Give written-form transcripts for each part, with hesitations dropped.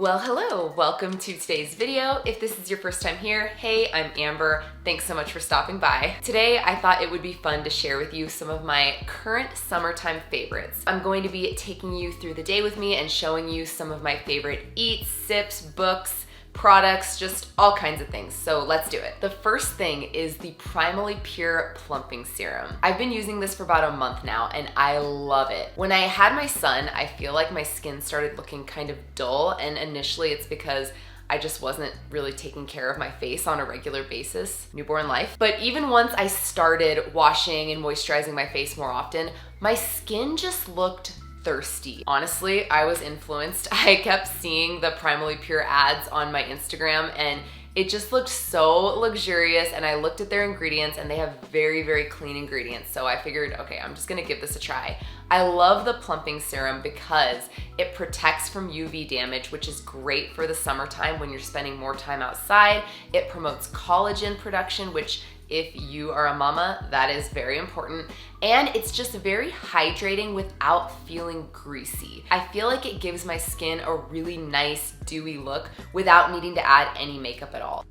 Well, hello, welcome to today's video. If this is your first time here, hey, I'm Amber. Thanks so much for stopping by. Today, I thought it would be fun to share with you some of my current summertime favorites. I'm going to be taking you through the day with me and showing you some of my favorite eats, sips, books, products, just all kinds of things. So let's do it. The first thing is the Primally Pure Plumping Serum. I've been using this for about a month now and I love it. When I had my son, I feel like my skin started looking kind of dull, and initially it's because I just wasn't really taking care of my face on a regular basis, newborn life. But even once I started washing and moisturizing my face more often, my skin just looked thirsty. Honestly, I was influenced. I kept seeing the Primally Pure ads on my Instagram and it just looked so luxurious, and I looked at their ingredients and they have very, very clean ingredients. So I figured, okay, I'm just gonna give this a try. I love the plumping serum because it protects from UV damage, which is great for the summertime when you're spending more time outside. It promotes collagen production, which if you are a mama, that is very important. And it's just very hydrating without feeling greasy. I feel like it gives my skin a really nice, dewy look without needing to add any makeup at all.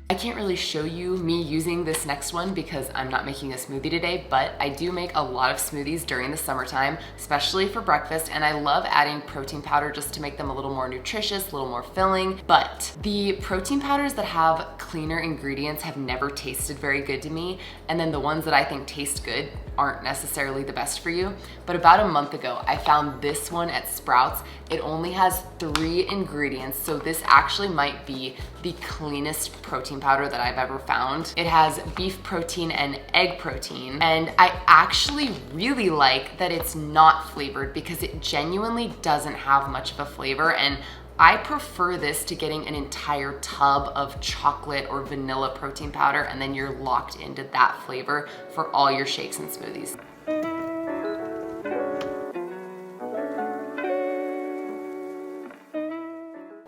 I can't really show you me using this next one because I'm not making a smoothie today, but I do make a lot of smoothies during the summertime, especially for breakfast, and I love adding protein powder just to make them a little more nutritious, a little more filling. But the protein powders that have cleaner ingredients have never tasted very good to me, and then the ones that I think taste good aren't necessarily the best for you. But about a month ago, I found this one at Sprouts. It only has 3 ingredients, so this actually might be the cleanest protein powder that I've ever found. It has beef protein and egg protein, and I actually really like that it's not flavored because it genuinely doesn't have much of a flavor, and I prefer this to getting an entire tub of chocolate or vanilla protein powder, and then you're locked into that flavor for all your shakes and smoothies.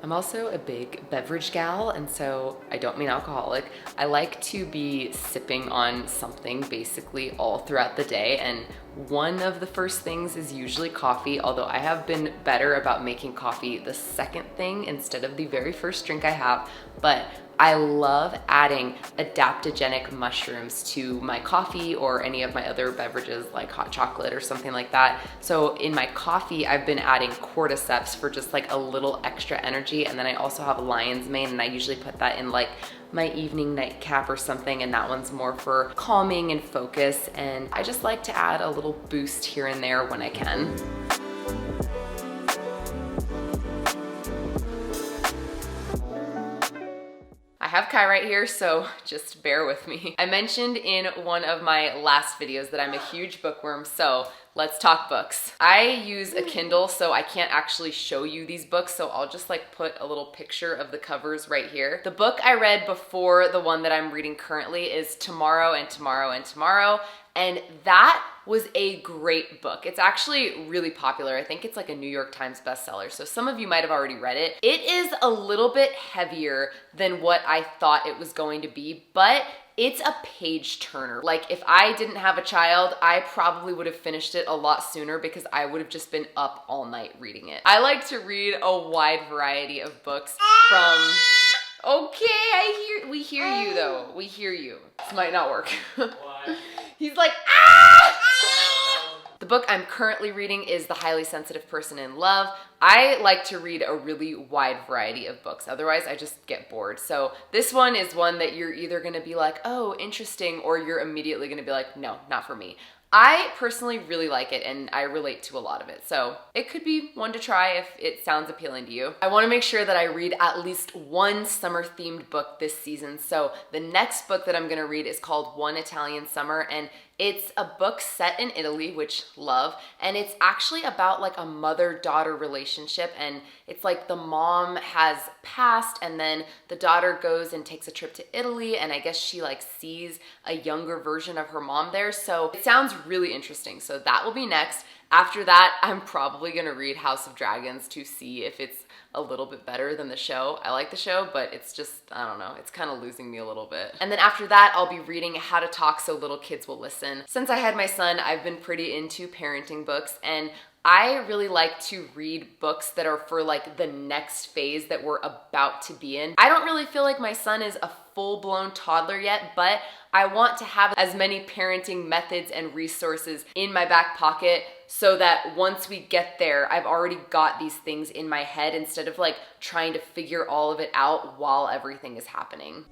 I'm also a big beverage gal, and so I don't mean alcoholic. I like to be sipping on something basically all throughout the day, and one of the first things is usually coffee, although I have been better about making coffee the second thing instead of the very first drink I have. But I love adding adaptogenic mushrooms to my coffee or any of my other beverages like hot chocolate or something like that. So in my coffee, I've been adding cordyceps for just like a little extra energy. And then I also have lion's mane, and I usually put that in like my evening nightcap or something, and that one's more for calming and focus. And I just like to add a little boost here and there when I can. I have Kai right here, so just bear with me. I mentioned in one of my last videos that I'm a huge bookworm, so let's talk books. I use a Kindle, so I can't actually show you these books, so I'll just like put a little picture of the covers right here. The book I read before the one that I'm reading currently is Tomorrow and Tomorrow and Tomorrow, and that was a great book. It's actually really popular. I think it's like a New York Times bestseller, so some of you might have already read it. It is a little bit heavier than what I thought it was going to be, but it's a page turner. Like if I didn't have a child, I probably would have finished it a lot sooner because I would have just been up all night reading it. I like to read a wide variety of books from... Okay, we hear you though. We hear you. This might not work. What? He's like, ah! The book I'm currently reading is The Highly Sensitive Person in Love. I like to read a really wide variety of books, otherwise I just get bored. So this one is one that you're either gonna be like, oh, interesting, or you're immediately gonna be like, no, not for me. I personally really like it and I relate to a lot of it, so it could be one to try if it sounds appealing to you. I wanna make sure that I read at least one summer-themed book this season, so the next book that I'm gonna read is called One Italian Summer, and it's a book set in Italy, which love, and it's actually about like a mother-daughter relationship, and it's like the mom has passed and then the daughter goes and takes a trip to Italy, and I guess she like sees a younger version of her mom there, so it sounds really interesting, so that will be next. After that, I'm probably gonna read House of Dragons to see if it's a little bit better than the show. I like the show, but it's just, I don't know, it's kind of losing me a little bit. And then after that, I'll be reading How to Talk So Little Kids Will Listen. Since I had my son, I've been pretty into parenting books, and I really like to read books that are for like the next phase that we're about to be in. I don't really feel like my son is a full-blown toddler yet, but I want to have as many parenting methods and resources in my back pocket so that once we get there, I've already got these things in my head instead of like trying to figure all of it out while everything is happening.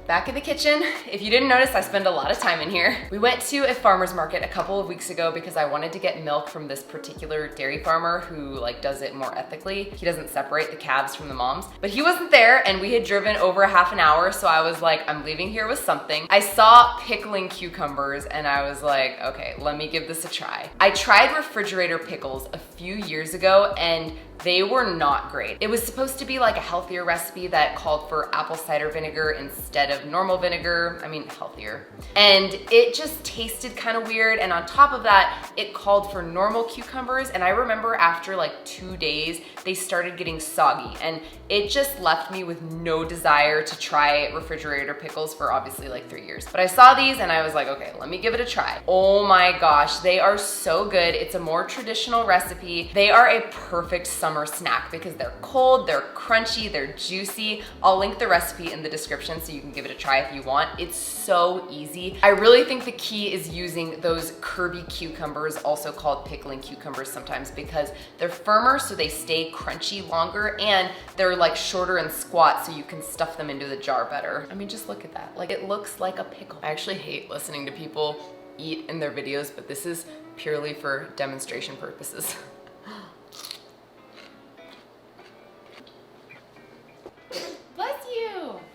Back in the kitchen. If you didn't notice, I spend a lot of time in here. We went to a farmer's market a couple of weeks ago because I wanted to get milk from this particular dairy farmer who like does it more ethically. He doesn't separate the calves from the moms, but he wasn't there and we had driven over a half an hour. So I was like, I'm leaving here with something. I saw pickling cucumbers and I was like, okay, let me give this a try. I tried refrigerator pickles a few years ago and they were not great. It was supposed to be like a healthier recipe that called for apple cider vinegar instead of normal vinegar. I mean, healthier. And it just tasted kind of weird. And on top of that, it called for normal cucumbers. And I remember after like 2 days, they started getting soggy. And it just left me with no desire to try refrigerator pickles for obviously like 3 years. But I saw these and I was like, okay, let me give it a try. Oh my gosh, they are so good. It's a more traditional recipe. They are a perfect summer snack because they're cold, they're crunchy, they're juicy. I'll link the recipe in the description so you can give it a try if you want. It's so easy. I really think the key is using those Kirby cucumbers, also called pickling cucumbers sometimes, because they're firmer so they stay crunchy longer, and they're like shorter and squat so you can stuff them into the jar better. I mean, just look at that. Like, it looks like a pickle. I actually hate listening to people eat in their videos, but this is purely for demonstration purposes.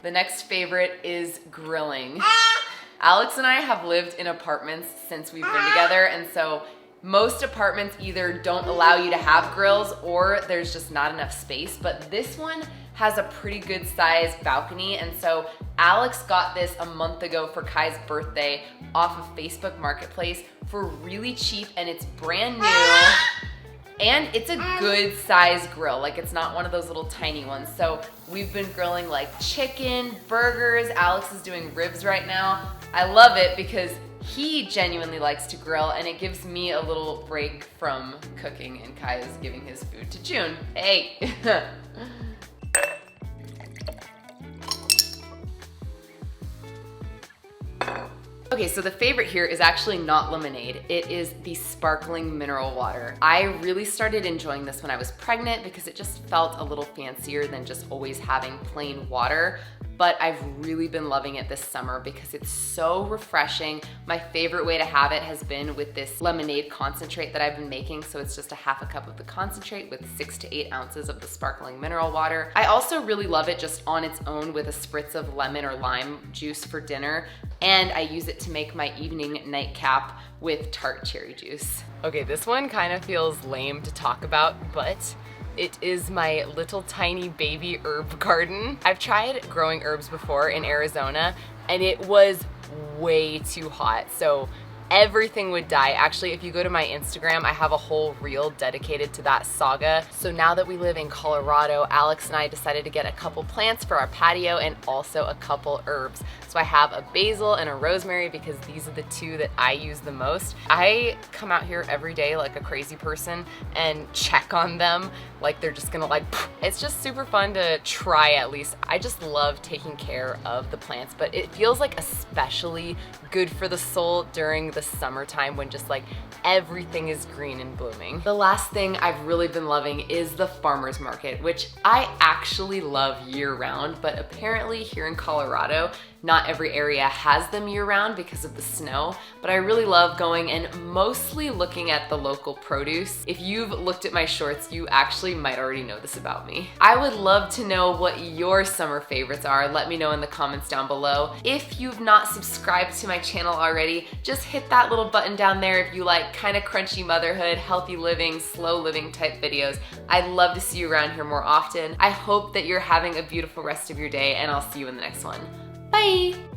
The next favorite is grilling. Alex and I have lived in apartments since we've been together, and so most apartments either don't allow you to have grills or there's just not enough space, but this one has a pretty good sized balcony, and so Alex got this a month ago for Kai's birthday off of Facebook Marketplace for really cheap, and it's brand new. And it's a good size grill, like it's not one of those little tiny ones. So we've been grilling like chicken, burgers. Alex is doing ribs right now. I love it because he genuinely likes to grill and it gives me a little break from cooking, and Kai is giving his food to June. Hey. Okay, so the favorite here is actually not lemonade. It is the sparkling mineral water. I really started enjoying this when I was pregnant because it just felt a little fancier than just always having plain water. But I've really been loving it this summer because it's so refreshing. My favorite way to have it has been with this lemonade concentrate that I've been making. So it's just a half a cup of the concentrate with 6 to 8 ounces of the sparkling mineral water. I also really love it just on its own with a spritz of lemon or lime juice for dinner. And I use it to make my evening nightcap with tart cherry juice. Okay, this one kind of feels lame to talk about, but it is my little tiny baby herb garden. I've tried growing herbs before in Arizona and it was way too hot. So everything would die. Actually, if you go to my Instagram, I have a whole reel dedicated to that saga. So now that we live in Colorado, Alex and I decided to get a couple plants for our patio and also a couple herbs. So I have a basil and a rosemary because these are the two that I use the most. I come out here every day like a crazy person and check on them like they're just gonna like, it's just super fun to try at least. I just love taking care of the plants, but it feels like especially good for the soul during the summertime when just like everything is green and blooming. The last thing I've really been loving is the farmer's market, which I actually love year round, but apparently here in Colorado, not every area has them year round because of the snow, but I really love going and mostly looking at the local produce. If you've looked at my shorts, you actually might already know this about me. I would love to know what your summer favorites are. Let me know in the comments down below. If you've not subscribed to my channel already, just hit that little button down there if you like kind of crunchy motherhood, healthy living, slow living type videos. I'd love to see you around here more often. I hope that you're having a beautiful rest of your day, and I'll see you in the next one. Bye!